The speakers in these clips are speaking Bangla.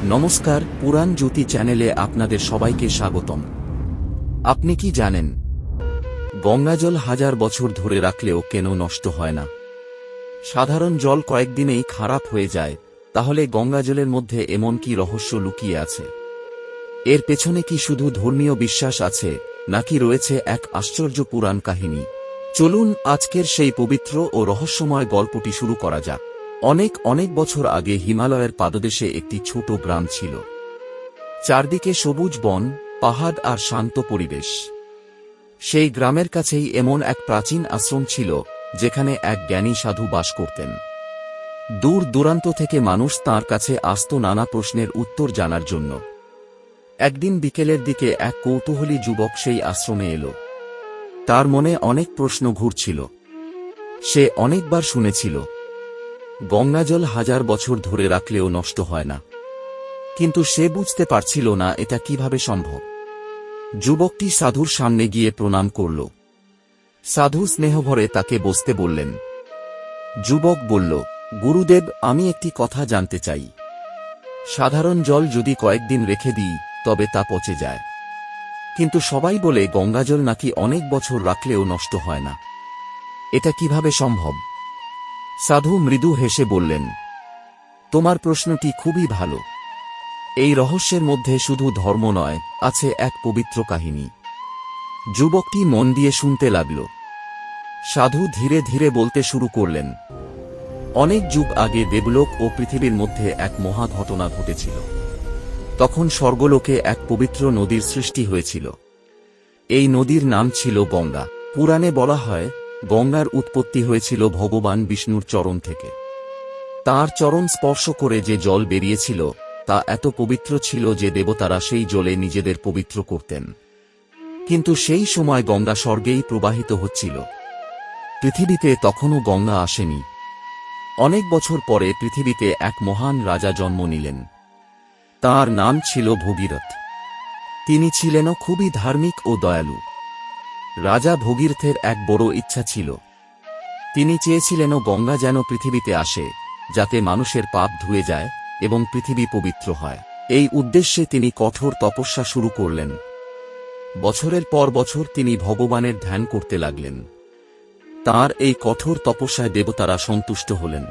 নমস্কার, পুরাণ জ্যোতি চ্যানেলে আপনাদের সবাইকে স্বাগতম। আপনি কি জানেন, গঙ্গাজল হাজার বছর ধরে রাখলেও কেন নষ্ট হয় না? সাধারণ জল কয়েকদিনেই খারাপ হয়ে যায়, তাহলে গঙ্গাজলের মধ্যে এমন কি রহস্য লুকিয়ে আছে? এর পেছনে কি শুধু ধর্মীয় বিশ্বাস আছে, নাকি রয়েছে এক আশ্চর্য পুরাণ কাহিনী? চলুন আজকের সেই পবিত্র ও রহস্যময় গল্পটি শুরু করা যাক। অনেক অনেক বছর আগে হিমালয়ের পাদদেশে একটি ছোট গ্রাম ছিল। চারদিকে সবুজ বন, পাহাড় আর শান্ত পরিবেশ। সেই গ্রামের কাছেই এমন এক প্রাচীন আশ্রম ছিল, যেখানে এক জ্ঞানী সাধু বাস করতেন। দূর দূরান্ত থেকে মানুষ তাঁর কাছে আসত নানা প্রশ্নের উত্তর জানার জন্য। একদিন বিকেলের দিকে এক কৌতূহলী যুবক সেই আশ্রমে এলো। তার মনে অনেক প্রশ্ন ঘুরছিল। সে অনেকবার শুনেছিল, গঙ্গাজল হাজার বছর ধরে রাখলেও নষ্ট হয় না, কিন্তু সে বুঝতে পারছিল না এটা কিভাবে সম্ভব। যুবকটি সাধুর সামনে গিয়ে প্রণাম করল। সাধু স্নেহভরে তাকে বসতে বললেন। যুবক বলল, গুরুদেব, আমি একটি কথা জানতে চাই। সাধারণ জল যদি কয়েকদিন রেখে দিই তবে তা পচে যায়, কিন্তু সবাই বলে গঙ্গাজল নাকি অনেক বছর রাখলেও নষ্ট হয় না। এটা কিভাবে সম্ভব? সাধু মৃদু হেসে বললেন, তোমার প্রশ্নটি খুবই ভালো। এই রহস্যের মধ্যে শুধু ধর্ম নয়, আছে এক পবিত্র কাহিনী। যুবকটি মন দিয়ে শুনতে লাগল। সাধু ধীরে ধীরে বলতে শুরু করলেন। অনেক যুগ আগে দেবলোক ও পৃথিবীর মধ্যে এক মহা ঘটনা ঘটেছিল। তখন স্বর্গলোকে এক পবিত্র নদীর সৃষ্টি হয়েছিল। এই নদীর নাম ছিল গঙ্গা। পুরাণে বলা হয়, গঙ্গার উৎপত্তি হয়েছিল ভগবান বিষ্ণুর চরণ থেকে। তাঁর চরণ স্পর্শ করে যে জল বেরিয়েছিল তা এত পবিত্র ছিল যে দেবতারা সেই জলে নিজেদের পবিত্র করতেন। কিন্তু সেই সময় গঙ্গা স্বর্গেই প্রবাহিত হচ্ছিল। পৃথিবীতে তখনও গঙ্গা আসেনি। অনেক বছর পরে পৃথিবীতে এক মহান রাজা জন্ম নিলেন। তাঁর নাম ছিল ভগীরথ। তিনি ছিলেন খুবই ধার্মিক ও দয়ালু। রাজা ভগীরথের এক বড় ইচ্ছা ছিল। তিনি চেয়েছিলেন গঙ্গা যেন পৃথিবীতে আসে, যাতে মানুষের পাপ ধুয়ে যায় এবং পৃথিবী পবিত্র হয়। এই উদ্দেশ্যে তিনি কঠোর তপস্যা শুরু করলেন। বছরের পর বছর তিনি ভগবানের ধ্যান করতে লাগলেন। তাঁর এই কঠোর তপস্যায় দেবতারা সন্তুষ্ট হলেন।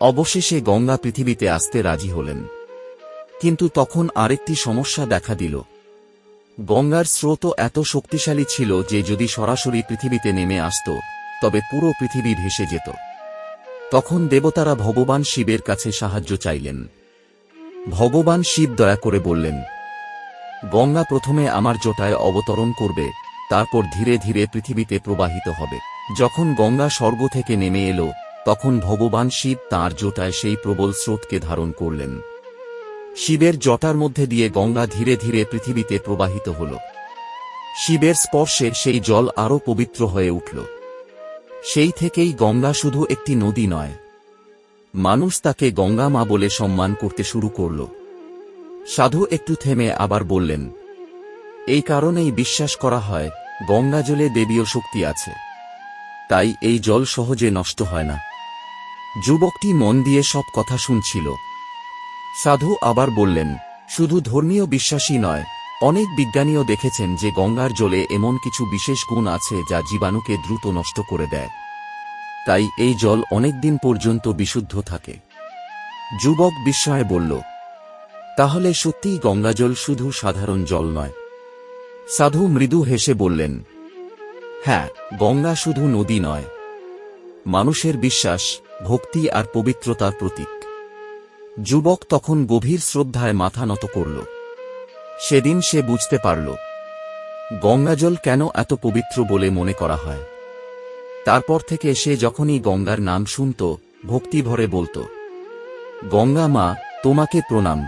অবশেষে গঙ্গা পৃথিবীতে আসতে রাজি হলেন। কিন্তু তখন আরেকটি সমস্যা দেখা দিল। গঙ্গার স্রোত এত শক্তিশালী ছিল যে যদি সরাসরি পৃথিবীতে নেমে আসত তবে পুরো পৃথিবী ভেসে যেত। তখন দেবতারা ভগবান শিবের কাছে সাহায্য চাইলেন। ভগবান শিব দয়া করে বললেন, গঙ্গা প্রথমে আমার জটায় অবতরণ করবে, তারপর ধীরে ধীরে পৃথিবীতে প্রবাহিত হবে। যখন গঙ্গা স্বর্গ থেকে নেমে এলো, তখন ভগবান শিব তাঁর জটায় সেই প্রবল স্রোতকে ধারণ করলেন। শিবের জটার মধ্যে দিয়ে গঙ্গা ধীরে ধীরে পৃথিবীতে প্রবাহিত হল। শিবের স্পর্শে সেই জল আরও পবিত্র হয়ে উঠল। সেই থেকেই গঙ্গা শুধু একটি নদী নয়, মানুষ তাকে গঙ্গা মা বলে সম্মান করতে শুরু করল। সাধু একটু থেমে আবার বললেন, এই কারণেই বিশ্বাস করা হয় গঙ্গা জলে দেবীয় শক্তি আছে, তাই এই জল সহজে নষ্ট হয় না। যুবকটি মন দিয়ে সব কথা শুনছিল। সাধু আবার বললেন, শুধু ধর্মীয় বিশ্বাসই নয়, অনেক বিজ্ঞানীও দেখেছেন যে গঙ্গার জলে এমন কিছু বিশেষ গুণ আছে যা জীবাণুকে দ্রুত নষ্ট করে দেয়। তাই এই জল অনেক দিন পর্যন্ত বিশুদ্ধ থাকে। যুবক বিস্ময়ে বলল, তাহলে সত্যিই গঙ্গাজল শুধু সাধারণ জল নয়? সাধু মৃদু হেসে বললেন, হ্যাঁ, গঙ্গা শুধু নদী নয়, মানুষের বিশ্বাস, ভক্তি আর পবিত্রতার প্রতীক। যুবক তখন গভীর শ্রদ্ধায় মাথা নত করল। সেদিন সে বুঝতে পারল গঙ্গাজল কেন এত পবিত্র বলে মনে করা হয়। তারপর থেকে সে যখনই গঙ্গার নাম শুনত, ভক্তি ভরে বলত, গঙ্গা মা, তোমাকে প্রণাম।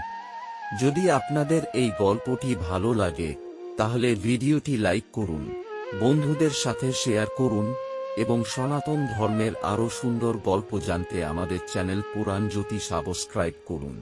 যদি আপনাদের এই গল্পটি ভালো লাগে তাহলে ভিডিওটি লাইক করুন, বন্ধুদের সাথে শেয়ার করুন এবং সনাতন ধর্মের আরও সুন্দর গল্প জানতে আমাদের চ্যানেল পুরাণ জ্যোতি সাবস্ক্রাইব করুন।